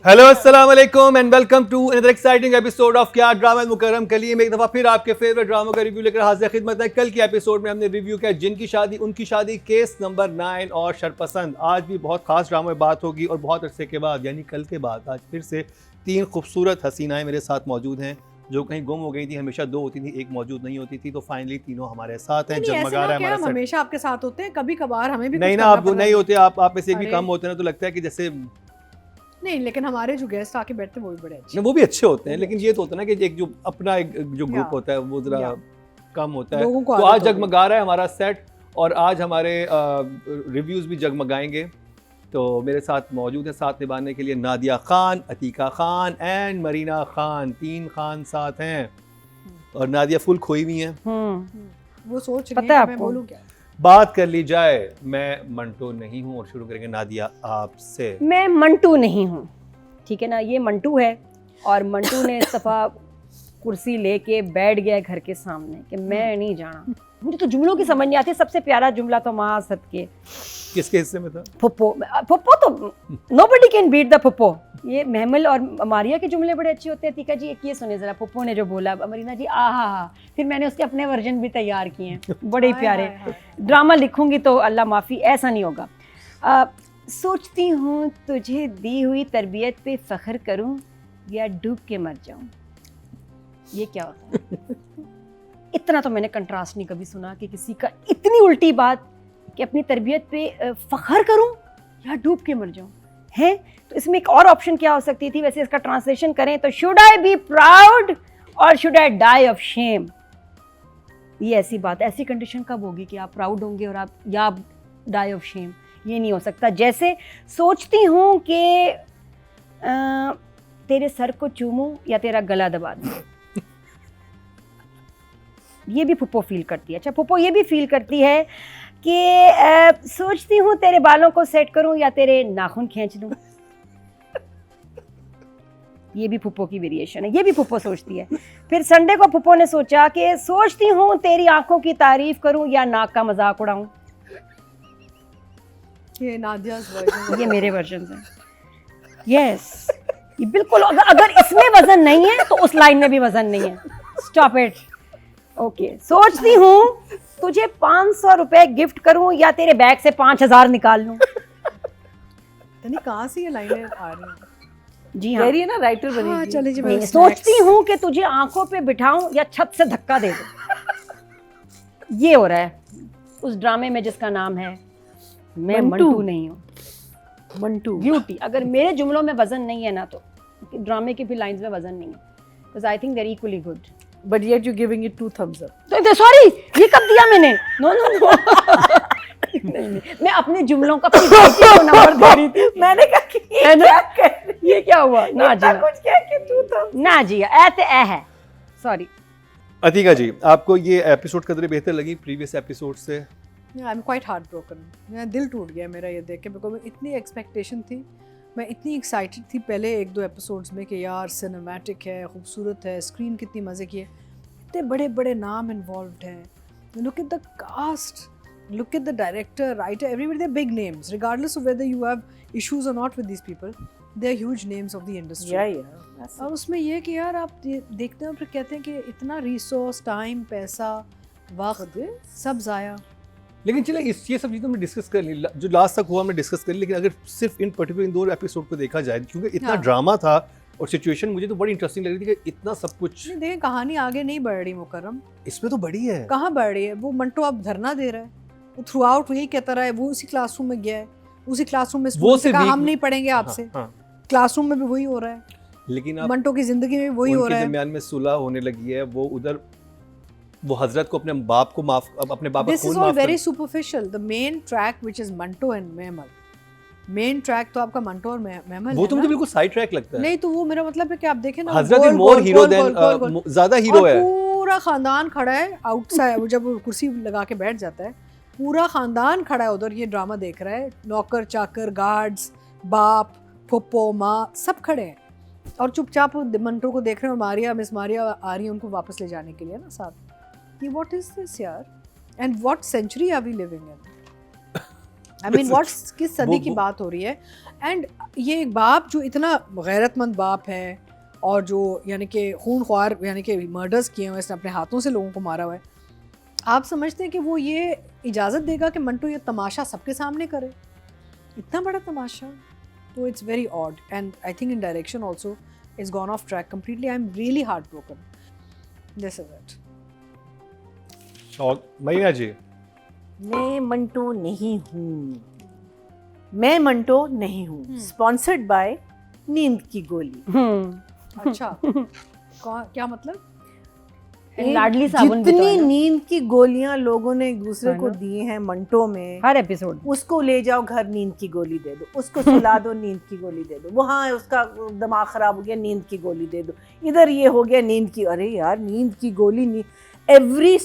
Hello अस्सलाम वालेकुम and welcome to another exciting episode of क्या ड्रामा मुकर्रम कलीम। एक दफ़ा फिर आपके फेवरेट ड्रामा का रिव्यू लेकर हाजिर खिदमत है। कल की एपिसोड में हमने रिव्यू किया जिनकी शादी उनकी शादी केस नंबर 9 और शरपसंद। आज भी बहुत खास ड्रामा में बात होगी और बहुत अरसे के बाद यानी कल के बाद आज फिर से 3 खूबसूरत हसीनाएं मेरे साथ मौजूद हैं जो कहीं गुम हो गई थी। हमेशा 2 होती थी, एक मौजूद नहीं होती थी, तो फाइनली तीनों हमारे साथ हैं। जगमगा रहा है हमारा सेट। हमेशा आपके साथ होते हैं, कभी कभार हमें भी नहीं कुछ ना, करना आप पड़ता नहीं है। होते, आप में से एक भी अरे। कम होते ना, तो लगता है कि जैसे नहीं, लेकिन हमारे जो गेस्ट आके बैठते हैं वो भी बड़े अच्छे वो भी अच्छे होते हैं, लेकिन ये तो होता है ना कि एक जो अपना एक जो ग्रुप या, होता है वो जरा या। कम होता है। लोगों को तो आदत आज हो गई। जगमगा रहा है हमारा सेट और आज हमारे रिव्यूज भी जगमगाएंगे। तो मेरे साथ मौजूद है साथ निभाने के लिए नादिया खान, अतीका खान एंड मरीना खान। 3 खान साथ हैं और नादिया फुल खोई हुई हैं। वो सोच रही पता है है मैं आपको? बोलूं क्या। बात कर ली जाए, मैं मंटो नहीं हूँ और शुरू करेंगे नादिया आपसे। मैं मंटू नहीं हूँ, ठीक है ना। ये मंटू है और मंटू ने इस दफा कुर्सी लेके बैठ गया घर के सामने कि मैं नहीं जाना। मुझे तो जुमलों की समझ नहीं आती। सबसे प्यारा जुमला तो माँ सदके किसके हिस्से में था? फुप्पो। फुप्पो तो नोबडी कैन बीट द फुप्पो। ये महमल और मारिया के जुमले बड़े अच्छे होते हैं। तीका जी एक ये सुने जरा, फुप्पो ने जो बोला, मरीना जी आहा हा। फिर मैंने उसके अपने वर्जन भी तैयार किए हैं, बड़े ही हाय, प्यारे। हाय, हाय। ड्रामा लिखूंगी तो अल्लाह माफ़ी, ऐसा नहीं होगा। सोचती हूँ तुझे दी हुई तरबियत पे फ़ख्र करूँ या डूब के मर जाऊँ। ये क्या होता है? इतना तो मैंने कंट्रास्ट नहीं कभी सुना कि किसी का इतनी उल्टी बात कि अपनी तरबियत पे फ़ख्र करूँ या डूब के मर जाऊँ है। तो इसमें एक और ऑप्शन क्या हो सकती थी? वैसे इसका ट्रांसलेशन करें तो शुड आई बी प्राउड और should I die of shame. ये ऐसी बात, ऐसी कंडीशन कब होगी कि आप प्राउड होंगे और आप डाई ऑफ शेम? ये नहीं हो सकता। जैसे सोचती हूँ कि तेरे सर को चूमूं या तेरा गला दबा दूं। ये भी फुप्पो फील करती है। अच्छा, फुप्पो ये भी फील करती है कि सोचती हूँ तेरे बालों को सेट करूं या तेरे नाखून खींच लूं। ये भी फुप्पो की वेरिएशन है, ये भी फुप्पो सोचती है। फिर संडे को फुप्पो ने सोचा कि सोचती हूँ तेरी आंखों की तारीफ करूं या नाक का मजाक उड़ाऊं। ये नादिया's version। ये मेरे वर्जन हैं। यस, ये बिल्कुल। अगर इसमें वजन नहीं है तो उस लाइन में भी वजन नहीं है। Stop it. ओके, सोचती हूँ तुझे 500 रुपए गिफ्ट करूं या तेरे बैग से 5000 निकाल लूं। तनी कहाँ से ये लाइनें आ रही हैं? जी हाँ, रही है ना, राइटर हाँ, बनेगी। चले जी। नहीं, मैं सोचती हूँ कि तुझे आंखों पे बिठाऊं या छत से धक्का दे दूं। ये हो रहा है उस ड्रामे में जिसका नाम है मैं मंटू। मंटू नहीं हूँ। मंटू। ब्यूटी। अगर मेरे जुमलों में वजन नहीं है ना तो ड्रामे की भी लाइंस में वजन नहीं है। Because I think they are equally good. But yet you giving it 2 thumbs up। तो सॉरी, ये कब दिया मैंने? No no no. नहीं, मैं अपने जुमलों का अपनी बेटी को नंबर दे रही थी। मैंने कहा कि है ना? ये क्या हुआ? ना जी, कुछ क्या कि 2 thumbs। ना जी, ऐसे है। सॉरी। अतीका जी, आपको ये एपिसोड कदरे बेहतर लगी प्रीवियस एपिसोड से? I am quite heart broken. मेरा दिल टूट गया मेरा ये देख के, बिकॉज इतनी एक्सपेक्टेशन थी, मैं इतनी एक्साइटेड थी पहले 1-2 एपिसोड्स में कि यार सिनेमैटिक है, खूबसूरत है, स्क्रीन कितनी मज़े की है, इतने बड़े बड़े नाम इन्वॉल्व हैं। Look at the cast, look at the director, writer, everybody, they're big names regardless of whether you have issues or not with these people. They're huge names of the industry. Yeah। और उसमें ये कि यार आप देखते हैं फिर कहते हैं कि इतना रिसोर्स, टाइम, पैसा, वक्त सब ज़ाया। लेकिन चले ये सब चीज़ें हमने डिस्कस कर ली, जो लास्ट तक हुआ हमने डिस्कस कर ली। लेकिन अगर सिर्फ इन पर्टिकुलर इन 2 एपिसोड को देखा जाए, क्योंकि इतना हाँ। ड्रामा था और सिचुएशन मुझे तो बड़ी इंटरेस्टिंग लग रही थी कि इतना सब कुछ नहीं देखें, कहानी आगे नहीं बढ़ रही मुकर्रम। इसमें तो बड़ी है। कहाँ बढ़ रही है? वो मंटो अब धरना दे रहा है, वो थ्रू आउट वही कहता रहा है, वो उसी क्लासरूम में गया है, उसी क्लासरूम में वो से कहा weak- हम नहीं पढ़ेंगे आपसे। हाँ। क्लासरूम में भी वही हो रहा है, लेकिन अब मंटो की जिंदगी में भी वही हो उनके रहा है। दरमियान में सुलह होने लगी है। वो उधर वो हजरत को अपने बाप को माफ, अपने बाप का This is खून all माफ very कर। superficial. The main track which is Manto and Mehmal. Main track तो आपका मंटो और मेहमल वो है तो ना? मुझे बिल्कुल साइड ट्रैक लगता है। नहीं तो वो मेरा मतलब है कि आप देखें ना, हजरत goal, is more goal, hero goal, then goal, goal, goal. ज्यादा हीरो और है। पूरा खानदान खड़ा है आउटसाइड। वो जब कुर्सी लगा के बैठ जाता है, पूरा खानदान खड़ा है उधर, ये ड्रामा देख रहा है। नौकर चाकर, गार्ड्स, बाप, फुप्पो, माँ, सब खड़े हैं और चुपचाप मंटो को देख रहे हैं। और मिस मारिया आ रही है उनको वापस ले जाने के लिए ना साथ। ये व्हाट इज दिस यार? And what century are we living in? I mean what's किस सदी की वो- बात हो रही है। एंड ये एक बाप जो इतना गैरतमंद बाप है और जो यानी कि खूनख्वार यानी कि मर्डर्स किए हुए इसने अपने हाथों से लोगों को मारा हुआ है, आप समझते हैं कि वो ये इजाज़त देगा कि मंटो ये तमाशा सबके सामने करे, इतना बड़ा तमाशा? तो it's very odd and I think in direction also is gone of track completely. I am really heart broken. This is it. और महीना जी मैं मंटो नहीं हूँ, मैं मंटो नहीं हूँ। स्पॉन्सर्ड बाय नींद की गोली। अच्छा क्या मतलब? लाडली साबुन भी तो जितनी है ना? नींद की गोलियां लोगों ने एक दूसरे है को ना? दी हैं मंटो में, हर एपिसोड उसको ले जाओ घर, नींद की गोली दे दो, उसको सुला दो, नींद की गोली दे दो, वो हाँ उसका दिमाग खराब हो गया, नींद की गोली दे दो, इधर ये हो गया नींद की, अरे यार नींद की गोली, एवरी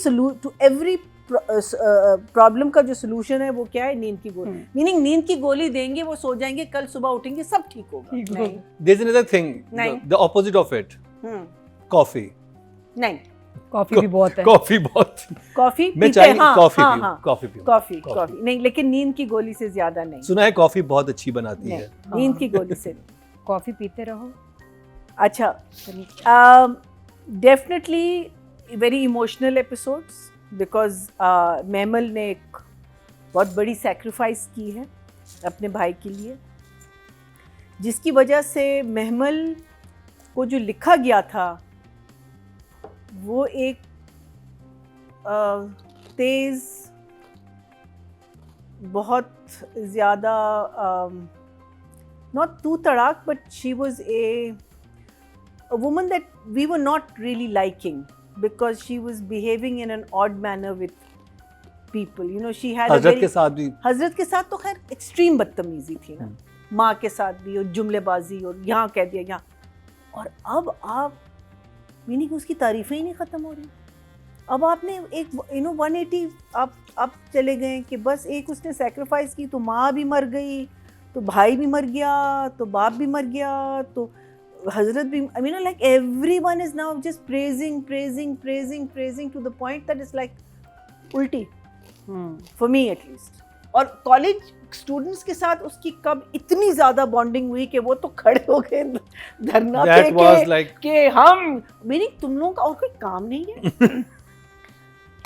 टू एवरी प्रॉब्लम का जो सोल्यूशन है वो क्या है? नींद की गोली। मीनिंग नींद की गोली देंगे, वो सो जाएंगे, कल सुबह उठेंगे सब ठीक होगा। नहीं there's another thing, नहीं। the opposite of it, hmm, coffee. नहीं कॉफी भी बहुत है। कॉफी बहुत, कॉफी मैं पीते चाय हैं, हाँ, कॉफी हाँ, पीऊं, हाँ, कॉफी पीऊं। Coffee coffee. कॉफी नहीं, लेकिन नींद की गोली से ज्यादा नहीं, सुना है कॉफी बहुत अच्छी बनाती नहीं, है। नींद की गोली से नहीं। कॉफी पीते रहो। अच्छा, definitely very emotional episodes because mammal ने एक बहुत बड़ी सेक्रीफाइस की है अपने भाई के लिए, जिसकी वजह से महमल को जो लिखा गया था वो एक तेज़, बहुत ज़्यादा, not too तड़ाक, but she was a woman that we were not really liking because she was behaving in an odd manner with people. You know, she had a Hazrat very के साथ भी हजरत के साथ तो खैर एक्सट्रीम बदतमीजी थी ना, माँ के साथ भी, और जुमलेबाजी, और यहाँ कह दिया यहाँ, और अब आप मीनिंग उसकी तारीफें ही नहीं ख़त्म हो रही। अब आपने एक 180 आप चले गए कि बस एक उसने सेक्रीफाइस की तो माँ भी मर गई, तो भाई भी मर गया, तो बाप भी मर गया, तो हजरत भी, I mean like everyone is now just praising to the point that is like उल्टी, फॉर मी एटलीस्ट। और कॉलेज स्टूडेंट्स के साथ उसकी कब इतनी ज़्यादा बॉन्डिंग हुई कि वो तो खड़े हो गए धरना पे that was like कि हम, मीनिंग तुम लोगों का और कोई काम नहीं है।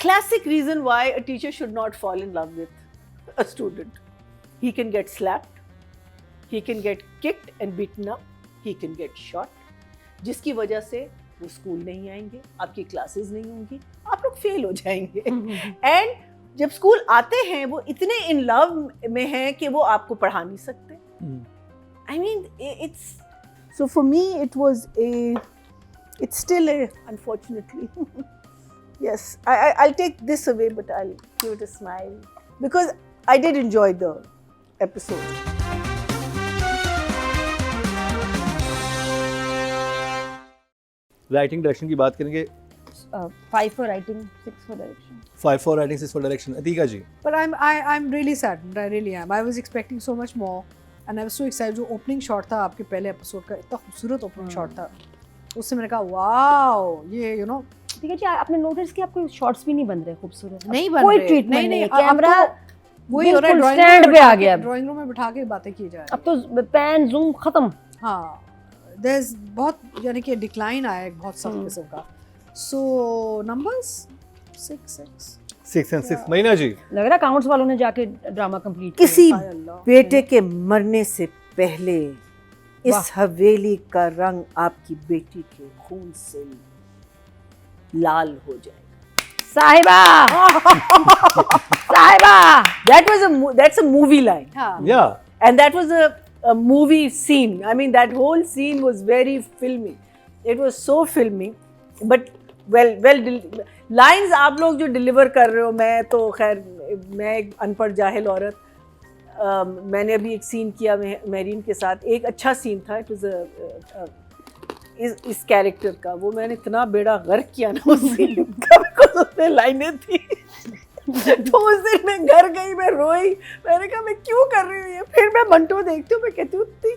Classic reason why a teacher should not fall in love with a student. He can get slapped, he can get kicked and beaten up, he can get shot. जिसकी वजह से वो स्कूल नहीं आएंगे, आपकी क्लासेस नहीं होंगी, आप लोग फेल हो जाएंगे। एंड जब स्कूल आते हैं वो इतने इन लव में हैं कि वो आपको पढ़ा नहीं सकते। I mean, so for me it was it's still a, unfortunately. Yes, I'll take this away, but I'll give it a smile because I did enjoy the episode. Writing direction की बात करेंगे। 5 for writing, 6 for direction. 5 for writing, 6 for direction. Atika ji But I'm really saddened. I really am. I was expecting so much more, and I was so excited. जो opening shot था आपके पहले episode का, इतना खूबसूरत opening shot था, उससे मैंने कहा वाओ, ये you know ठीक है जी, आपने नोटिस किया आपको शॉट्स भी नहीं बन रहे खूबसूरत, नहीं बन कोई रहे। ट्रीटमेंट नहीं है, अब कैमरा तो वही हो रहा है, बिल्कुल ड्राइंग stand पे आ गया अब। ड्राइंग रूम में बिठा के बातें की जा अब रही तो पैन जूम खत्म। हाँ, there's बहुत यानी कि डिक्लाइन आया है एक बहुत सख्त किस्म का। सो नंबर्स 6 6 and 6 महीना जी लग रहा अकाउंट्स वालों ने जाके ड्रामा कंप्लीट किसी हाय अल्लाह। बेटे के मरने से पहले वाह। इस हवेली का रंग आपकी बेटी के खून से लाल हो जाएगा। साहिबा साहिबा That's a movie line. हाँ, या And that was a movie scene. I mean, that whole scene was very filmy. It was so filmy, but lines आप लोग जो deliver कर रहे हो, मैं तो खैर, मैं एक अनपढ़ जाहिल औरत, मैंने अभी एक सीन किया मेरीन के साथ, एक अच्छा सीन था, it was इस कैरेक्टर का, वो मैंने इतना बेड़ा गर्क किया ना उस सीन का, बिकॉज़ उसमें लाइनें थी। तो उस दिन मैं घर गई, मैं रोई, मैंने कहा मैं क्यों कर रही हूँ ये। फिर मैं मंटो देखती हूँ, मैं कहती हूँ इतनी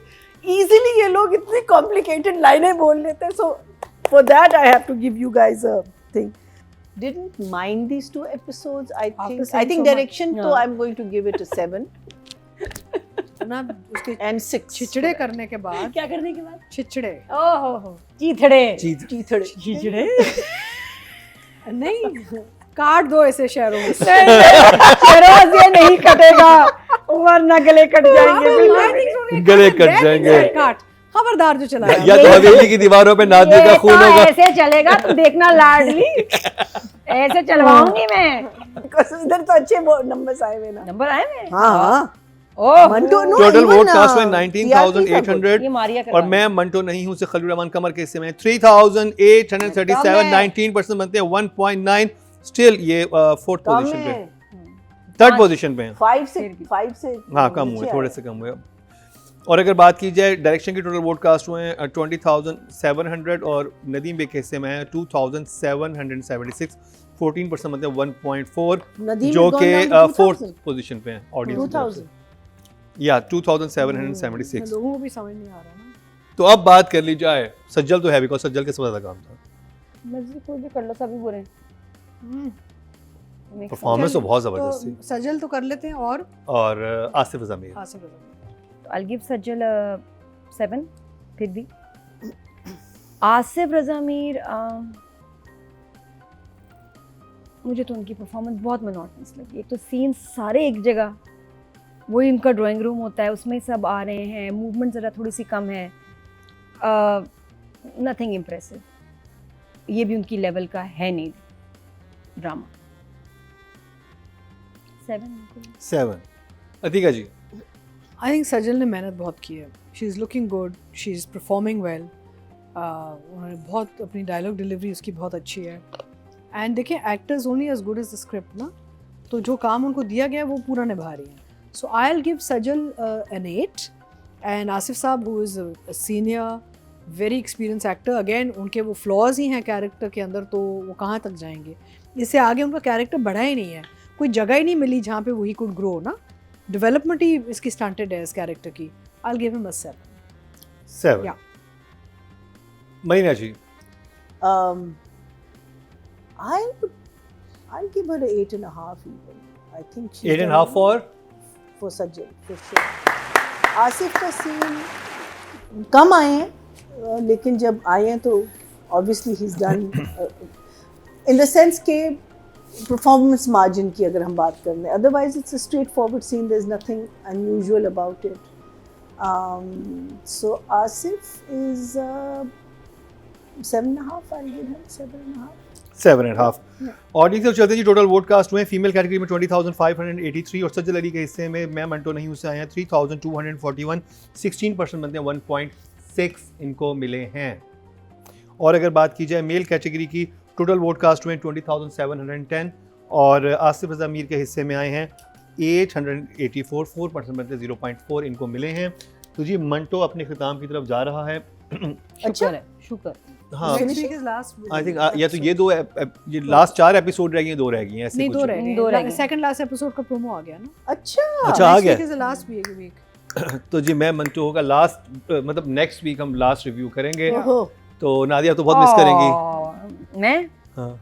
ईजिली ये लोग इतनी कॉम्प्लिकेटेड लाइनें बोल लेते हैं। So for that I have to give you guys a thing. Didn't mind these 2 episodes. I After think saying so much. direction. So Yeah. I'm going to give it a 7. ना उसके And 6. छिचड़े करने के बाद, क्या करने के बाद? छिचड़े ओहो चीथड़े चीथड़े. चीथड़े नहीं, काट दो ऐसे शहरों में। शहरोज ये नहीं कटेगा वरना गले कट जाएंगे बिल्कुल। गले कट जाएंगे। काट, खबरदार जो चलाया। या तो हवेली की दीवारों पे नादे का ये खून तो होगा। ऐसे चलेगा तुम देखना लाडली, ऐसे चलवाऊंगी मैं। इधर तो अच्छे नंबर्स आए हुए ना. नंबर आए मैं? हाँ. Oh Manto no. Total even, vote cast में TRP का 19,800 ये मारिया और मैं मंटो नहीं हूं से खलील रहमान कमर के हिस्से में 3,837, 19% बनते हैं 1.9। स्टिल ये फोर्थ कम पोजीशन पे, है. थर्ड पोजीशन पे हैं। 5 से हाँ कम हुए, थोड़े से कम हुए। और अगर बात की जाए डायरेक्शन के टोटल वोट कास्ट हुए हैं 20,700 और नदीम बेग के हिस्से में है 2,776, 14% बनते हैं 1.4, नदीम जो has कि gone down to fourth 2000. Position पे हैं ऑडियंस की तरफ से। 2000. या 2,776। लोगों को भी समझ नहीं आ रहा ना। तो अब बात कर ली जाए, सज्जल तो है बिकॉज सज्जल के सबसे ज्यादा काम था। मर्जी कोई भी कर लो, सभी बुरे हैं। परफॉर्मेंस तो बहुत तो जबरदस्त थी। सजल तो कर लेते हैं और आसिफ ज़मीर आसिफ रज़ा। I'll give सज्जल 7 फिर भी। आसिफ रज़ा मीर मुझे तो उनकी परफॉर्मेंस बहुत मोनोटनस लगी। एक तो सीन सारे एक जगह, वही उनका ड्राइंग रूम होता है उसमें सब आ रहे हैं, मूवमेंट ज़रा थोड़ी सी कम है, नथिंग इम्प्रेसिव। ये भी उनकी लेवल का है नहीं drama. 7। Ateeqa ji I think Sajal ने मेहनत बहुत की है। She is looking good, she is performing well. उन्होंने बहुत अपनी डायलॉग डिलीवरी उसकी बहुत अच्छी है। एंड देखिए actors only as good as the script ना, तो जो काम उनको दिया गया है वो पूरा निभा रही हैं। So I will give Sajal an 8 and Asif sahab who is a senior very experience actor, again उनके वो फ्लॉज ही हैं कैरेक्टर के अंदर, तो वो कहाँ तक जाएंगे। इससे आगे उनका कैरेक्टर बढ़ा ही नहीं है, कोई जगह ही नहीं मिली जहाँ पे वही कुड ग्रो ना। डेवलपमेंट ही इसकी स्टंटेड है इस कैरेक्टर की। I will give him a 7। Yeah. Marina ji I'll give her a 8.5 even. I think she's 8.5 for Sajjal for sure. Asif का सीन कम आए हैं, लेकिन जब आए हैं तो obviously he's done in the sense के performance margin की अगर हम बात कर लें, otherwise it's a straightforward scene, there's nothing unusual about it. So Asif is 7.5. I'll give him 7.5. 7.5। Audience से चलते जी टोटल वोट कास्ट हुए फीमेल कैटेगरी में 20,583 और सज्जल अली के हिस्से में मैं मंटो नहीं हूँ से आए हैं 3,241, 16% बनते हैं 1.6 इनको मिले हैं। और अगर बात की जाए मेल कैटेगरी की टोटल वोट कास्ट हुए 20,710 और आसिफ रज़ा मीर के हिस्से में आए हैं 884, 4% बनते 0.4 इनको मिले हैं। तो जी मंटो अपने खिताम की तरफ जा रहा है। शुक्र है, शुक्र। हाँ Next week is last I think या तो ये लास्ट 4 एपिसोड रह गई हैं, 2 रह गई हैं ऐसे नहीं, कुछ। 2 रह दो रह गए। गए। सेकंड लास्ट एपिसोड का प्रोमो आ गया ना। अच्छा अच्छा आ गया। Next week is the last week. तो जी मैं मंटो होगा लास्ट, मतलब नेक्स्ट वीक हम लास्ट रिव्यू करेंगे। ओहो, तो नादिया तो बहुत मिस करेंगी। मैं हाँ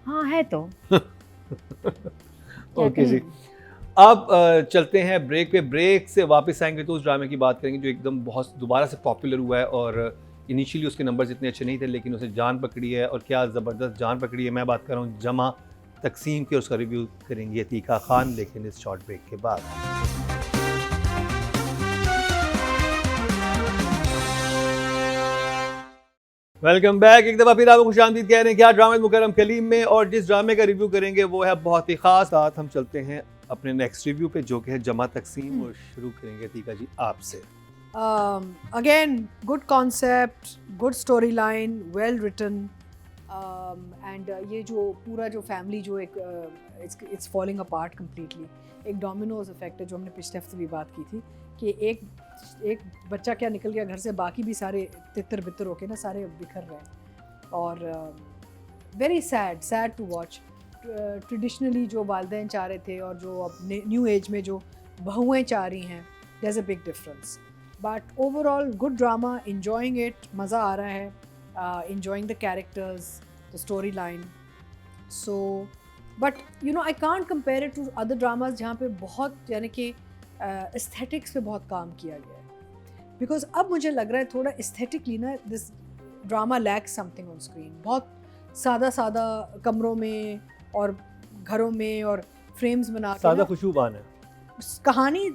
हाँ है तो ओके जी। अब चलते हैं ब्रेक पे। ब्रेक से वापस आएंगे तो उस ड्रामे की बात करेंगे जो एकदम बहुत दोबारा से पॉपुलर हुआ है और इनिशियली उसके नंबर्स इतने अच्छे नहीं थे लेकिन उसे जान पकड़ी है और क्या ज़बरदस्त जान पकड़ी है। मैं बात कर रहा हूँ जमा तकसीम के, उसका रिव्यू करेंगे अतीका खान, लेकिन इस शॉर्ट ब्रेक के बाद। Welcome back. एक दफ़ा फिर आपको खुशामदीद कह रहे हैं क्या ड्रामा मुकरम कलीम में, और जिस ड्रामे का रिव्यू करेंगे वो है बहुत ही ख़ास। साथ हम चलते हैं अपने नेक्स्ट रिव्यू पे जो कि है जमा तकसीम, और शुरू करेंगे अतीका जी आपसे। Again, good concept, good storyline, well written, and ये जो पूरा जो फैमिली जो एक it's falling apart completely. एक डोमिनोज इफेक्ट है जो हमने पिछले हफ्ते भी बात की थी कि एक बच्चा क्या निकल गया घर से, बाकी भी सारे तितर बितर होके ना सारे बिखर रहे हैं। और very sad to watch. Traditionally जो वालिदैन चाह रहे थे और जो अब न्यू एज में जो बहुएँ चाह रही हैं, there's a big difference. But overall, good drama, enjoying it, मज़ा आ रहा है, enjoying the characters, the storyline. So, but you know, I can't compare it to other dramas जहाँ पे बहुत यानी कि एस्थेटिक्स पे बहुत काम किया गया है, बिकॉज अब मुझे लग रहा है थोड़ा एस्थेटिकली ना this drama lakhs something on screen. बहुत सादा सादा कमरों में और घरों में और फ्रेम्स बना के सादा ना, खुशबूबान है. कहानी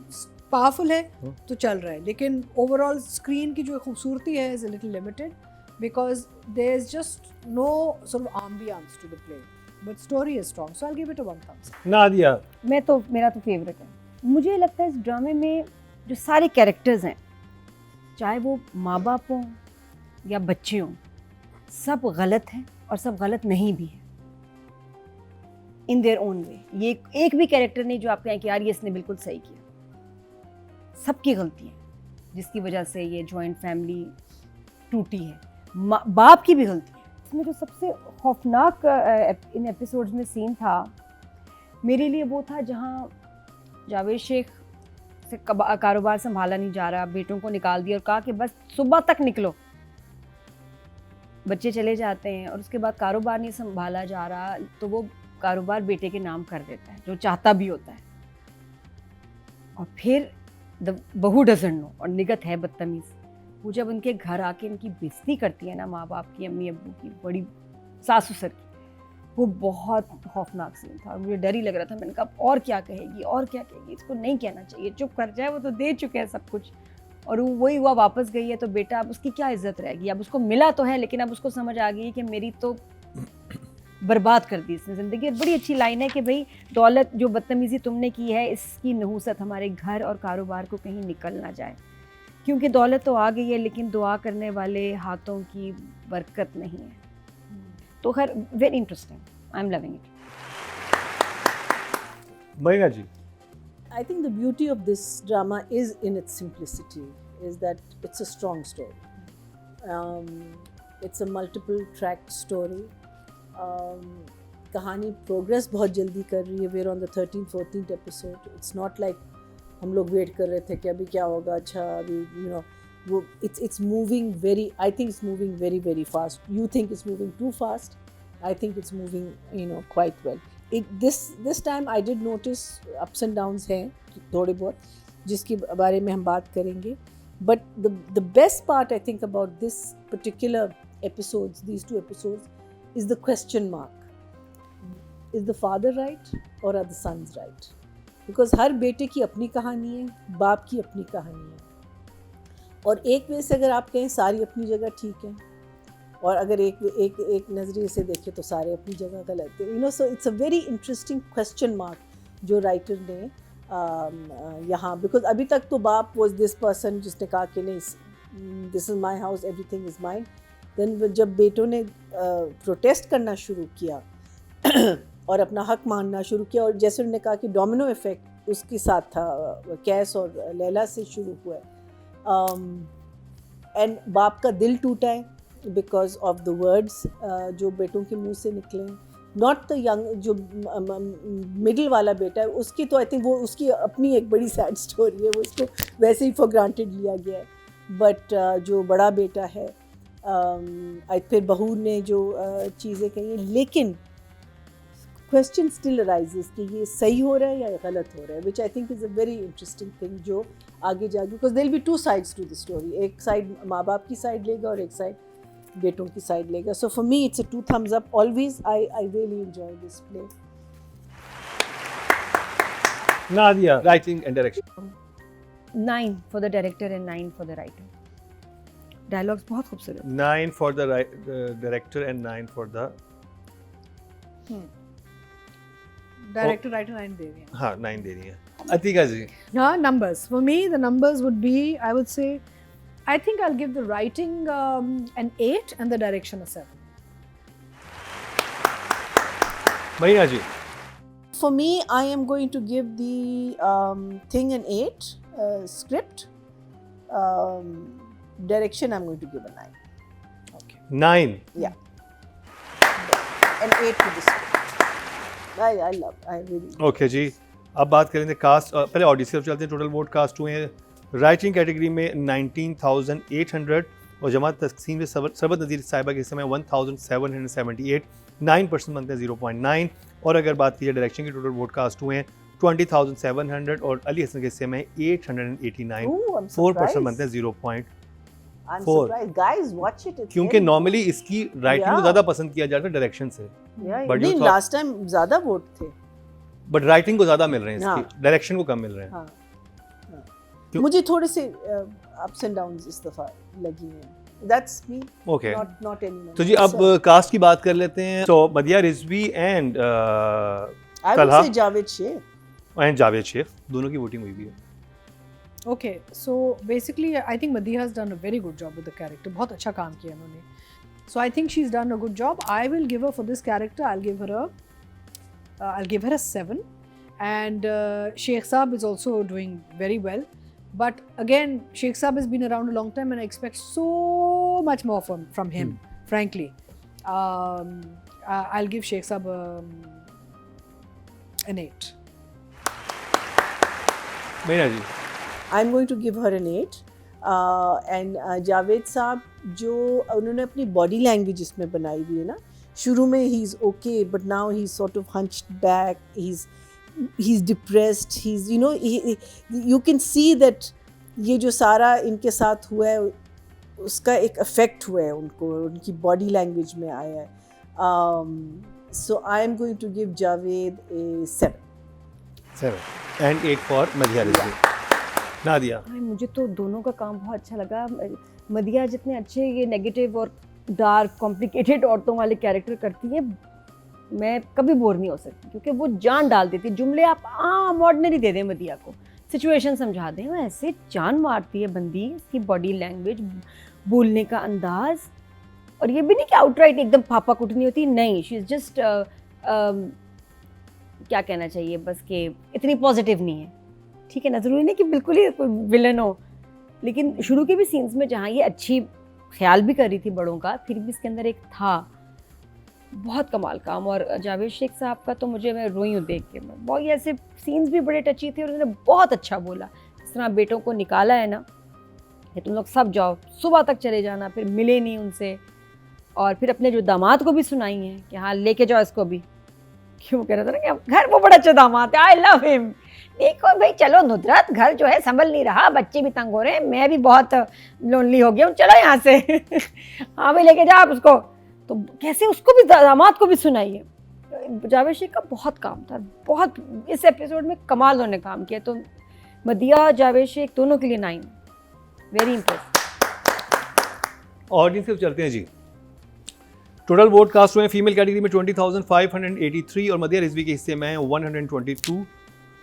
पावरफुल है हाँ. तो चल रहा है, लेकिन ओवरऑल स्क्रीन की जो खूबसूरती है is a little limited because there is just no sort of ambience to the play, but story is strong, so I will give it a 1 thumbs up. Nadia. मेरा तो फेवरेट है. मुझे लगता है इस ड्रामे में जो सारे कैरेक्टर्स हैं, चाहे वो माँ बाप हों या बच्चे हों, सब गलत हैं और सब गलत नहीं भी है इन देयर ओन वे. ये एक भी कैरेक्टर नहीं जो आप कहें कि यार ये इसने बिल्कुल सही किया. सबकी गलती है जिसकी वजह से ये जॉइंट फैमिली टूटी है. बाप की भी गलती है. इसमें जो सबसे खौफनाक इन एपिसोड्स में सीन था मेरे लिए वो था जहाँ जावेद शेख से कारोबार संभाला नहीं जा रहा, बेटों को निकाल दिया और कहा कि बस सुबह तक निकलो. बच्चे चले जाते हैं और उसके बाद कारोबार नहीं संभाला जा रहा तो वो कारोबार बेटे के नाम कर देता है जो चाहता भी होता है. और फिर बहू डजंट नो और निगत है बदतमीज़. वो जब उनके घर आके इनकी बेइज्जती करती है ना माँ बाप की, अम्मी अब्बू की, बड़ी सास ससुर की, वो बहुत खौफनाक सीन था और मुझे डर ही लग रहा था. मैंने कहा और क्या कहेगी और क्या कहेगी, इसको नहीं कहना चाहिए, चुप कर जाए, वो तो दे चुके हैं सब कुछ. और वही हुआ, वापस गई है तो बेटा अब उसकी क्या इज्जत रहेगी. अब उसको मिला तो है लेकिन अब उसको समझ आ गई कि मेरी तो बर्बाद कर दी इसने ज़िंदगी. और बड़ी अच्छी लाइन है कि भाई दौलत जो बदतमीज़ी तुमने की है इसकी नहूसत हमारे घर और कारोबार को कहीं निकल ना जाए, क्योंकि दौलत तो आ गई है लेकिन दुआ करने वाले हाथों की बरकत नहीं है. तो खैर very interesting, I am loving it. Marina ji. I think the beauty of this drama is in its simplicity, is that it's a strong story. It's a multiple tracked story. कहानी प्रोग्रेस बहुत जल्दी कर रही है. We're on the 13th 14th episode. It's not like हम लोग wait कर रहे थे कि अभी क्या होगा. अच्छा अभी वो it's moving very, I think it's moving very very fast. You think it's moving too fast. I think it's moving quite well. This time I did notice ups and downs हैं थोड़े बहुत जिसके बारे में हम बात करेंगे. But the best part I think about this particular episodes, these 2 episodes, is the question mark. Is the father right or are the sons right? Because हर बेटे की अपनी कहानी है, बाप की अपनी कहानी है. और एक वे से अगर आप कहें सारी अपनी जगह ठीक है और अगर एक नज़रिए से देखें तो सारे अपनी जगह गलत है. So it's a very interesting question mark जो राइटर ने यहाँ, बिकॉज अभी तक तो बाप वॉज दिस पर्सन जिसने कहा कि नहीं this is my house, everything is mine. Then जब बेटों ने प्रोटेस्ट करना शुरू किया और अपना हक मानना शुरू किया, और जैसे उन्होंने कहा कि डोमिनो इफेक्ट उसके साथ था, कैस और लैला से शुरू हुआ है. एंड बाप का दिल टूटा है बिकॉज ऑफ द वर्ड्स जो बेटों के मुंह से निकले. नॉट द यंग, जो मिडिल वाला बेटा है उसकी तो आई थिंक वो उसकी अपनी एक बड़ी सैड स्टोरी है, वो उसको वैसे ही फॉर ग्रांटेड लिया गया है. बट जो बड़ा बेटा है फिर बहू ने जो चीज़ें कही हैं, लेकिन क्वेश्चन स्टिल अराइजेस कि ये सही हो रहा है या गलत हो रहा है, which I think is a very interesting thing जो आगे जाके, because there will be 2 sides to the story. एक साइड माँ बाप की साइड लेगा और एक साइड बेटों की साइड लेगा. So for me it's a 2 thumbs up always. I really enjoy this play. Nadia. Writing and direction. 9 for the director and 9 for the writer. Dialogues बहुत खूबसूरत. 9 for the director and 9 for the director writer 9 दे रही हैं. हाँ 9 दे रही है. अतिका जी. हाँ, numbers. For me, the numbers would be, I would say, I think I'll give the writing an 8 and the direction a 7. Marina ji. For me, I am going to give the thing an 8, script. Direction, I'm going to give a 9. Okay. 9. Yeah. An 8 to the script. I really. Okay जी. अब बात करेंगे cast. पहले audience की तरफ चलते हैं. Total vote cast हुए हैं राइटिंग कैटेगरी में 19,800 और जमात तकसीम से सरबत नज़ीर साहिबा के समय 1,778. 9% बनते हैं 0.9. और अगर बात की जाए डायरेक्शन के टोटल वोट कास्ट हुए हैं 20,700 और अली हसन के हिस्से में 889। Ooh, I'm 4% बनते हैं surprised. 0.4। I'm surprised. Guys, watch it. It's क्योंकि very नॉर्मली इसकी राइटिंग को Yeah. ज़्यादा पसंद किया जाता है डायरेक्शन से, good. Yeah, But you नहीं, thought- last time ज़्यादा वोट थे. बट राइटिंग को ज़्यादा मिल रहे हैं हाँ. इसकी, डायरेक्शन को कम मिल रहे हैं। हाँ. क्यों? मुझे थोड़े से ups and downs इस दफा लगी हैं. That's me. Okay Not anyone. तो जी अब कास्ट की बात कर लेते हैं। तो Madiha Rizvi and I would Talha say Javed Sheikh. Javed Sheikh दोनों की वोटिंग हुई भी है। Okay, so basically, I think Madhiya has done a very good job with the character. बहुत अच्छा काम किया उन्होंने. So I think she's done a good job. I will give her for this character. I'll give her a 7. And Sheikh Saab is also doing very well. But again, Sheikh Saab has been around a long time, and I expect so much more from him. Frankly, I'll give Sheikh Saab an 8. Meena ji I'm going to give her an 8. And Javed साहब जो उन्होंने अपनी body language इसमें बनाई हुई है ना, शुरू में ही is okay but now he is sort of hunched back, he is depressed, he is you know, you can see that ये जो सारा इनके साथ हुआ है उसका एक इफेक्ट हुआ है उनको, उनकी बॉडी लैंग्वेज में आया है. So I am going to give Javed a 7. 7 and 8 for Madiha Rizvi. Nadia हाँ, मुझे तो दोनों का काम बहुत अच्छा लगा। मदिया जितने अच्छे ये नेगेटिव और डार्क कॉम्प्लिकेटेड औरतों वाले कैरेक्टर करती है, मैं कभी बोर नहीं हो सकती, क्योंकि वो जान डाल देती है। जुमले आप आम ऑर्डिनरी दे दें मदिया को, सिचुएशन समझा दें, वो ऐसे जान मारती है बंदी। उसकी बॉडी लैंग्वेज, बोलने का अंदाज, और ये भी नहीं कि आउटराइट एकदम फापा कुटनी होती, नहीं, शी इज़ जस्ट क्या कहना चाहिए बस कि इतनी पॉजिटिव नहीं है, ठीक है ना। ज़रूरी नहीं कि बिल्कुल ही कोई विलन हो, लेकिन शुरू के भी सीन्स में जहाँ ये अच्छी ख्याल भी कर रही थी बड़ों का, फिर भी इसके अंदर एक था बहुत कमाल काम। और जावेद शेख साहब का तो मैं रोई हूँ देख के। मैं बहुत ऐसे सीन्स भी बड़े टची थे और उन्होंने बहुत अच्छा बोला। इस तरह बेटों को निकाला है ना कि तुम लोग सब जाओ, सुबह तक चले जाना, फिर मिले नहीं उनसे, और फिर अपने जो दामाद को भी सुनाई है कि हाँ लेके जाओ इसको भी, क्यों कह रहा था ना कि घर वो बड़ा अच्छा दामाद है, आई लव हिम। देखो भाई, चलो नुदरत, घर जो है संभल नहीं रहा, बच्चे भी तंग हो रहे हैं, मैं भी बहुत लोनली हो गया हूँ, चलो यहाँ से हाँ भाई लेके जाओ आप उसको। तो कैसे उसको भी, दामाद को भी सुनाइए। जावेद शेख का बहुत काम था, बहुत इस एपिसोड में कमाल उन्होंने काम किया। तो मदिया, जावेद शेख दोनों के लिए 9, वेरी इंप्रेसिव। ऑडियंस से चलते हैं जी। टोटल वोट कास्ट हुए हैं फीमेल कैटेगरी में 20,583 और मदिया रिजवी के हिस्से में 123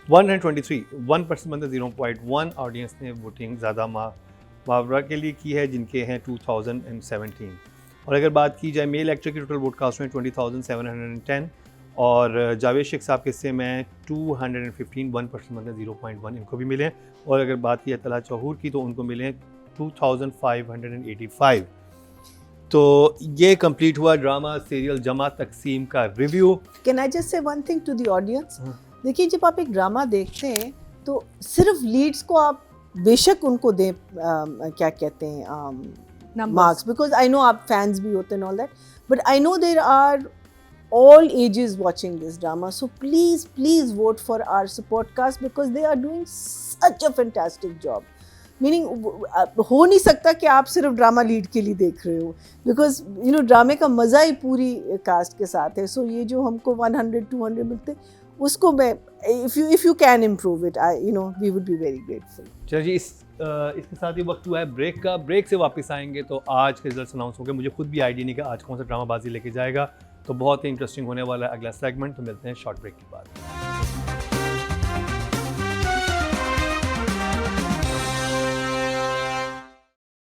1% मतलब 0.1 ऑडियंस ने वोटिंग ज़्यादा मावरा के लिए की है, जिनके हैं 2017। और अगर बात की जाए मेल एक्टर की टोटल वोट कास्ट में 20,710 और जावेद शेख साहब के हिस्से में 215 1% मतलब 0.1 इनको भी मिले हैं। और अगर बात की जाए तलहा चहूर की तो उनको मिले हैं 2,585। तो ये कंप्लीट हुआ ड्रामा सीरियल जमा तकसीम का review. Can I just say one thing to the audience? देखिए, जब आप एक ड्रामा देखते हैं तो सिर्फ लीड्स को आप बेशक उनको दें क्या कहते हैं मार्क्स, बिकॉज आई नो आप फैंस भी होते हैं all that, but I know there are all ages watching this drama, so please vote for our support cast because they are doing such a fantastic job. Meaning हो नहीं सकता कि आप सिर्फ ड्रामा लीड के लिए देख रहे हो, बिकॉज यू नो ड्रामे का मज़ा ही पूरी कास्ट के साथ है। सो ये जो हमको 100-200 मिलते उसको मैं if you can improve it, you know we would be very grateful. चलिए जी, इसके साथ ही वक्त हुआ है ब्रेक का। ब्रेक से वापस आएंगे तो आज के रिजल्ट अनाउंस हो गए। मुझे खुद भी आइडिया नहीं कि आज कौन सा ड्रामाबाजी लेके जाएगा, तो बहुत ही इंटरेस्टिंग होने वाला है अगला सेगमेंट। तो मिलते हैं शॉर्ट ब्रेक के बाद।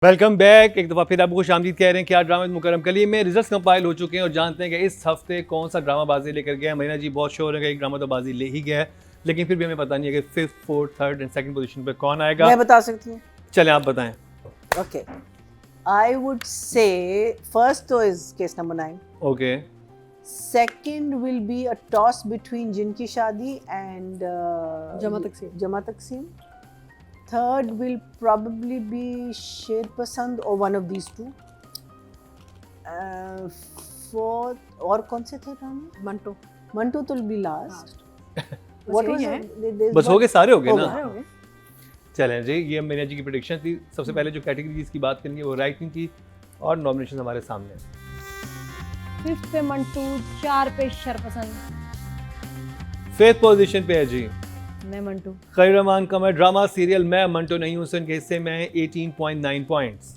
Welcome back. एक दफ़ा फिर आपको खुश आमदीद कह रहे हैं। क्या ड्रामा मुकरम कली में रिजल्ट्स कंपाइल हो चुके हैं और जानते हैं कि इस हफ्ते कौन सा ड्रामाबाजी लेकर गया। महीना जी बहुत श्योर है कि एक ड्रामा तो बाजी ले ही गया है, लेकिन फिर भी हमें पता नहीं है कि 5th, 4th, 3rd and 2nd position पे कौन आएगा। मैं बता सकती हूँ? चलें आप बताएं। Okay, I would say first तो is case number 9। Okay, Second will be a toss between जिनकी शादी and जमा तकसीम. Third will probably be शेर पसंद or one of these two. Fourth और कौन से थे ड्रामे? मंटो तो will be last. What यही was है। it? There's बस one- हो गए, सारे हो गए हो ना। गए। हो गए। चलें जी, ये मीना जी की प्रेडिक्शन थी। सबसे पहले जो कैटेगरी जिसकी बात करेंगे वो राइटिंग की, और नॉमिनेशन हमारे सामने है। 5th पे मंटू, 4 पे शरपसंद, 5th पोजीशन पे है जी मैं मंटू। खैर रहमान कमर, ड्रामा सीरियल मैं मंटो नहीं हूँ के हिस्से में 18.9 points.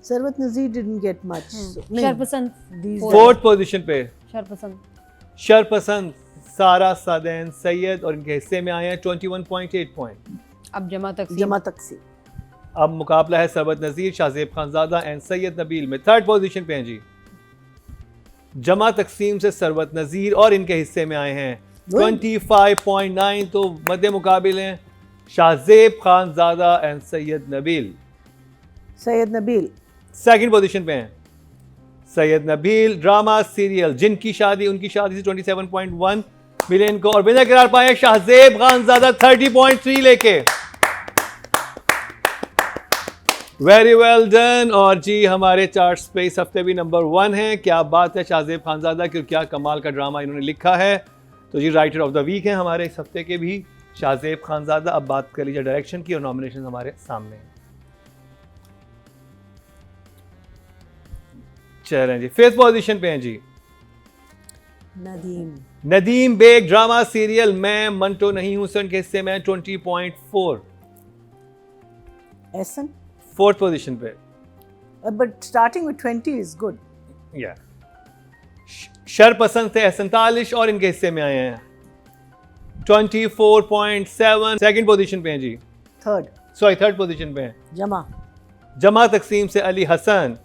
Sarwat Nazir didn't get much. So- नहीं, शरपसंद, these 4th पोजीशन पे शरपसंद, शरपसंद, सारा सादैन सैयद और इनके हिस्से में आए हैं 21.8 पॉइंट। अब जमा तक जमा तकसीम। अब मुकाबला है सरवत नज़ीर, शाहजेब खानजादा एंड सैयद नबील में। 3rd पोजीशन पे हैं जी जमा तकसीम से सरवत नज़ीर और इनके हिस्से में आए हैं 25.9, तो मध्य मुकाबिल हैं Shahzeb Khanzada and Syed Nabeel. Syed Nabeel 2nd position पे हैं सैयद नबील, ड्रामा सीरियल जिनकी शादी उनकी शादी से 27.1 मिलियन को, और विनर करार पाए शाहजेब खानजादा 30.3 लेके। Very well done. और जी हमारे चार्ट्स पे इस हफ्ते भी नंबर 1 है। क्या बात है शाहजेब खानजादा की, क्या कमाल का ड्रामा इन्होंने लिखा है। तो जी राइटर ऑफ द वीक हैं हमारे इस हफ्ते के भी शाहजेब खानजादा। अब बात कर लीजिए डायरेक्शन की, और नॉमिनेशन हमारे सामने हैं। चलें जी 5th पोजीशन पे हैं जी नदीम नदीम बेग, ड्रामा सीरियल मैं मंटो नहीं हूं के हिस्से में 20.4। एहसन 4th पोजीशन पे but starting with 20 is good. या शरपसंद से एहसन तालिश और इनके हिस्से में आए हैं 24.7। 2nd पोजीशन पे हैं जी थर्ड पोजीशन पे हैं जमा जमा तकसीम से अली हसन।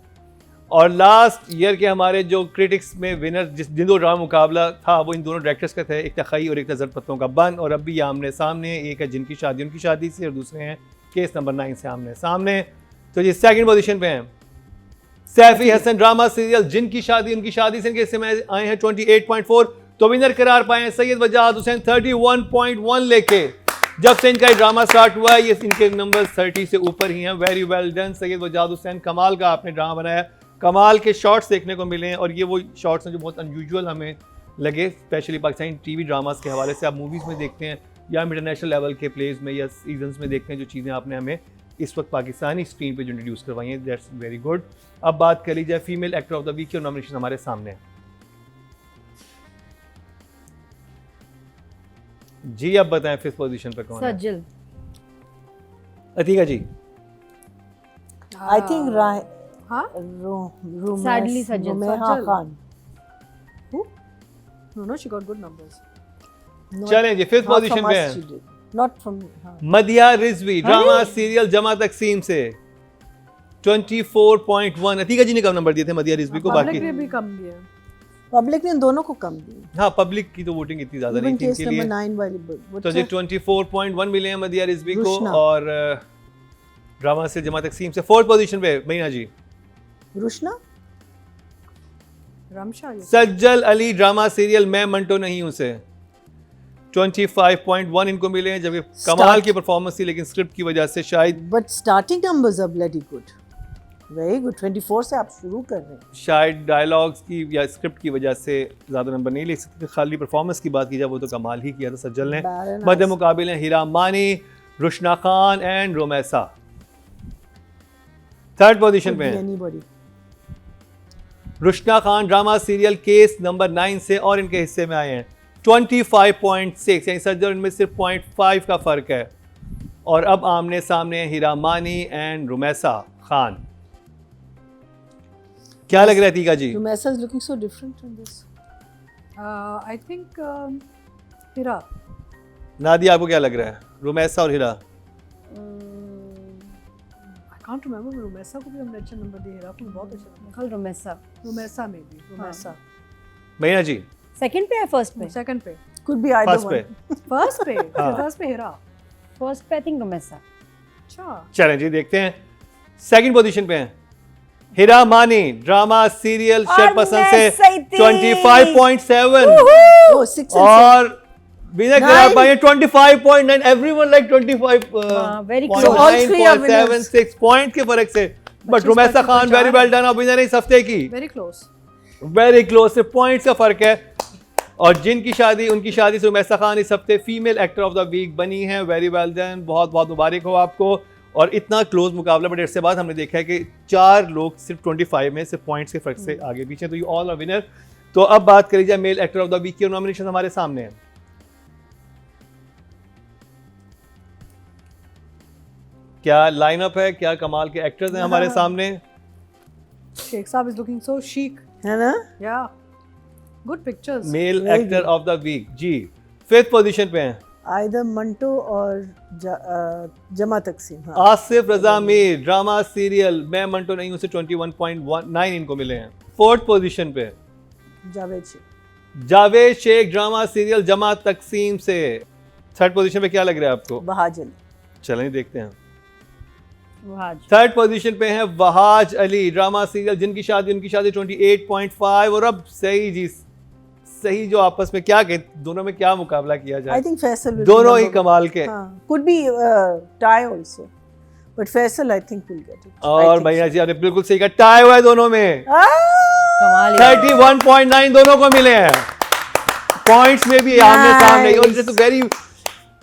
और लास्ट ईयर के हमारे जो क्रिटिक्स में विनर जिन दो ड्रामा मुकाबला था वो इन दोनों डायरेक्टर्स का था, एक था खई और एक था ज़र पत्तों का बन। और अब भी ये आमने सामने, एक है जिनकी शादी उनकी शादी से, और दूसरे हैं केस नंबर 9 से आमने सामने। तो जी 2nd पोजीशन पे हैं सैफी हसन, ड्रामा सीरियल जिनकी शादी उनकी शादी से इनके हिस्से में आए हैं 28.4। तो विनर करार पाए हैं सैयद वजाहत हुसैन 31.1 लेके। जब से इनका ड्रामा स्टार्ट हुआ है ये इनके नंबर 30 से ऊपर ही हैं। वेरी वेल डन सैयद वजाहत हुसैन, कमाल का आपने ड्रामा बनाया, कमाल के शॉट्स देखने को मिले हैं। और ये वो शॉट्स हैं जो बहुत अनयूजुअल हमें लगे, स्पेशली पाकिस्तानी टीवी ड्रामास के हवाले से। आप मूवीज़ में देखते हैं या इंटरनेशनल लेवल के प्लेज में या सीजन्स में देखते हैं जो चीज़ें आपने हमें इस वक्त पाकिस्तानी स्क्रीन पे जो इंट्रोड्यूस करवाई हैं, दैट्स वेरी गुड। अब बात कर लीजिए female actor of the week की, और नॉमिनेशन हमारे सामने है जी। अब बताएं 5th पोजीशन पे कौन है? सज्जल, अतीका जी। I think हाँ Sadly Sajjal. Rumeha Sajjal. Khan. no she got good numbers. Not- चलें जी 5th not पोजीशन from पे us है she did. Not from हाँ. मदिया रिजवी, ड्रामा सीरियल जमा तकसीम से 24.1। अतीका जी ने कम नंबर दिए थे मदिया रिजवी को, पब्लिक बाकी ने भी कम दिया। पब्लिक ने दोनों को कम दी। हाँ पब्लिक की तो वोटिंग इतनी ज्यादा नहीं Even थी case इनके लिए। number 9 वाली तो जी 24.1 मिले हैं मदिया रिजवी को। रुशना। और ड्रामा से जमा तकसीम से 4th पोजीशन पे मीना जी रुशना रमशा सज्जल अली, ड्रामा सीरियल मैं मंटो नहीं हूं से 25.1 इनको मिले हैं। जब ये कमाल की परफॉर्मेंस थी, लेकिन स्क्रिप्ट की वजह से शायद but starting numbers are bloody good. Very good. 24 से आप शुरू कर रहे हैं. शायद डायलॉग्स की या स्क्रिप्ट की वजह से ज़्यादा नंबर नहीं ले सकते। खाली परफॉर्मेंस की बात की जाए वो तो कमाल ही किया था सज्जल ने। Very nice. मध्य मुकाबिल हैं Hira Mani, Rushna Khan and Romaisa. 3rd position पे Could be हैं anybody. Rushna Khan, drama serial case number 9 से, और इनके हिस्से में आए हैं 25.6, यानी सज्जल इनमें सिर्फ 0.5 का फ़र्क है। और अब आमने सामने हैं हीरा मानी एंड रुमैसा खान। क्या लग रहा है तीका जी? Rumesa is looking so different in this. I think हिरा। नादिया आपको क्या लग रहा है? रुमैसा और हीरा? I can't remember, रुमैसा को भी हमने अच्छा नंबर दिया, हिरा को भी बहुत अच्छा नंबर। कल रुमैसा रुमैसा में भी रुमैसा भैया जी सेकंड पे या फर्स्ट पे? सेकंड पे, Could be either first one. पे। फर्स्ट पे हाँ। फर्स्ट पे हिरा। फर्स्ट पे आई थिंक रुमैसा। अच्छा चलें जी देखते हैं। 2nd पोजीशन पे हैं हीरा मानी, ड्रामा सीरियल शरपसंद से 25.7। Oh, 6 and 6. और विनय करा 9. पाए 25.9। एवरीवन लाइक 25 हाँ, very close. So all three are winners. 7.6 point के फर्क से। बट पच्चीस रुमैसा पच्चीस खान वेरी वेल डन, अब विनर है इस हफ्ते की। Very close. वेरी क्लोज से पॉइंट्स का फर्क है। और जिनकी शादी उनकी शादी से रुमैसा खान इस हफ्ते female actor of the week बनी है। वेरी वेल डन, बहुत बहुत मुबारक हो आपको। और इतना क्लोज मुकाबला, बट इससे बाद हमने देखा है कि 4 लोग सिर्फ 25 में सिर्फ पॉइंट्स के फर्क से आगे पीछे, तो यू ऑल आर विनर। तो अब बात करी जाए male actor of the week की, नॉमिनेशन हमारे सामने है। क्या लाइनअप है, क्या कमाल के एक्टर्स हैं हमारे सामने। शेख साहब इज लुकिंग सो chic. है ना? Yeah. Good pictures. Male actor of the week जी 5th पोजीशन पे हैं आइदर मंटो और जमा तकसीम। हाँ। आसिफ रजा मीर, ड्रामा सीरियल मैं मंटो नहीं हूं से 21.19 इनको मिले हैं। 4th पोजीशन पे जावेद शेख। जावेद शेख, ड्रामा सीरियल जमा तकसीम से। 3rd पोजीशन पे क्या लग रहा है आपको? बहाज अली। चलें देखते हैं। वाह 3rd पोजीशन पे है वहाज अली, ड्रामा सीरियल जिनकी शादी उनकी शादी 28.5। और अब सही जी सही जो आपस में क्या कहते, दोनों में क्या मुकाबला किया आई जाए? थिंक फैसल will be दोनों ही number कमाल के। हाँ, could be tie also, but Faisal I think will get it. और भैया जी आपने बिल्कुल सही कहा, टाई हुआ है दोनों में। कमाल ही। 31.9 दोनों को मिले हैं पॉइंट्स में भी आमने सामने। और इसे तो वेरी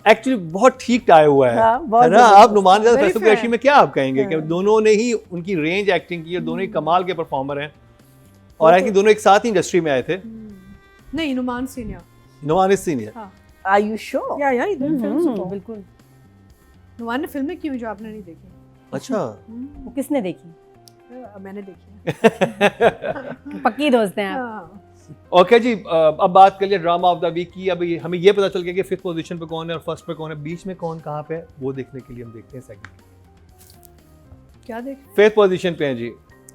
एक्चुअली बहुत ठीक टाई हुआ है, हाँ, बहुत है ना? जबरदस्त। आप नुमान Very फैसल fair. कुरैशी में क्या आप कहेंगे कि हाँ। दोनों ने ही उनकी रेंज एक्टिंग की और दोनों ही कमाल के परफॉर्मर हैं। और आई थिंक दोनों एक साथ ही इंडस्ट्री में आए थे। नहीं, नुमान सीनियर। नुमान इस सीनियर। हाँ। Are you sure? या इधर फिल्म से तो। बिल्कुल। नुमान ने फिल्में की हुई जो आपने नहीं देखी। अच्छा वो किसने देखी? मैंने देखी है। पक्की दोस्त हैं आप। हाँ। ओके जी, अब बात कर लिया ड्रामा ऑफ द वीक की। अब हमें ये पता चल गया कि 5th पोजीशन पे कौन है और 1st पे कौन है, बीच में कौन कहाँ पे है वो देखने के लिए हम देखते हैं सेकंड। क्या देख? 5th पोजीशन पे है जी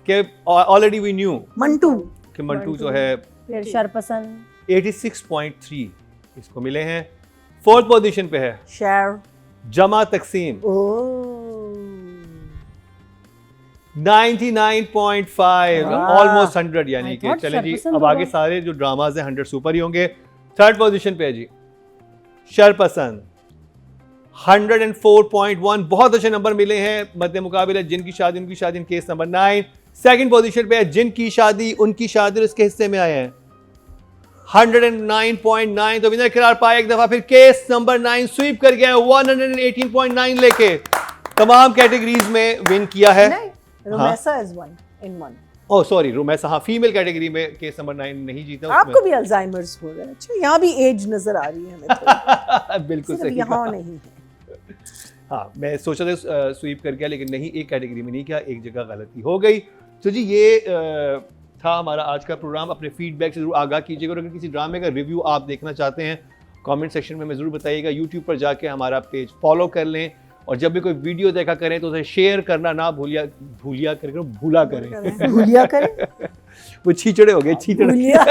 कि ऑलरेडी वी न्यू मंटू। कि मंटू जो है फिर शरपसंद 86.3 इसको मिले हैं। 4th पोजीशन पे है शेर। जमा तकसीम ओह 99.5, वाह। ऑलमोस्ट 100। यानी I कि thought चलें जी, शरपसंद अब होगा। आगे सारे जो ड्रामाज हैं 100 सुपर ही होंगे। 3rd पोजीशन पे है जी शरपसंद 104.1, बहुत अच्छे नंबर मिले हैं। मद्दे मुकाबले जिनकी शादी उनकी शादी केस नंबर 9। 2nd पोजीशन पे है जिनकी शादी उनकी शादी और इसके हिस्से में आए हैं 109.9। तो विनर करार पाया एक दफा फिर केस नंबर 9 स्वीप कर गया है 118.9 लेके तमाम कैटेगरीज में विन किया है। नहीं, Rumaisa is one in one. Oh sorry Rumaisa, हाँ फीमेल कैटेगरी में केस नंबर 9 नहीं जीता आपको भी अल्जाइमर्स हो रहा है। अच्छा, यहाँ भी एज नजर आ रही है हमें थोड़ी। भी बिल्कुल सिर्फ सही यहाँ कहा। नहीं है। हाँ मैं सोचा था स्वीप कर गया लेकिन नहीं, एक कैटेगरी में नहीं किया, एक जगह गलती हो गई। तो जी ये था हमारा आज का प्रोग्राम। अपने फीडबैक से जरूर आगाह कीजिएगा और अगर किसी ड्रामे का रिव्यू आप देखना चाहते हैं कमेंट सेक्शन में जरूर बताइएगा। यूट्यूब पर जाके हमारा पेज फॉलो कर लें और जब भी कोई वीडियो देखा करें तो उसे शेयर करना ना भूला करें। भूलिया करें। वो छीचड़े हो गए, छीचड़े भूलिया।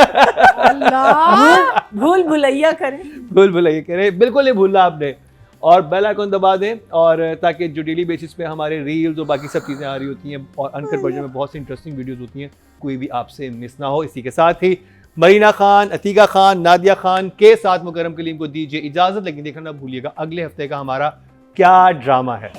अल्लाह। भूल भुलैया करें। भूल भुलैया करें, बिल्कुल नहीं भूलना आपने। और बेल आइकन दबा दें और ताकि जो डेली बेसिस पे हमारे रील्स और बाकी सब चीज़ें आ रही होती हैं और अनकट वर्जन में बहुत सी इंटरेस्टिंग वीडियोस होती हैं, कोई भी आपसे मिस ना हो। इसी के साथ ही मरीना खान, अतीका खान, नादिया खान के साथ मुकरम कलीम को दीजिए इजाज़त। लेकिन देखना ना भूलिएगा अगले हफ्ते का हमारा क्या ड्रामा है।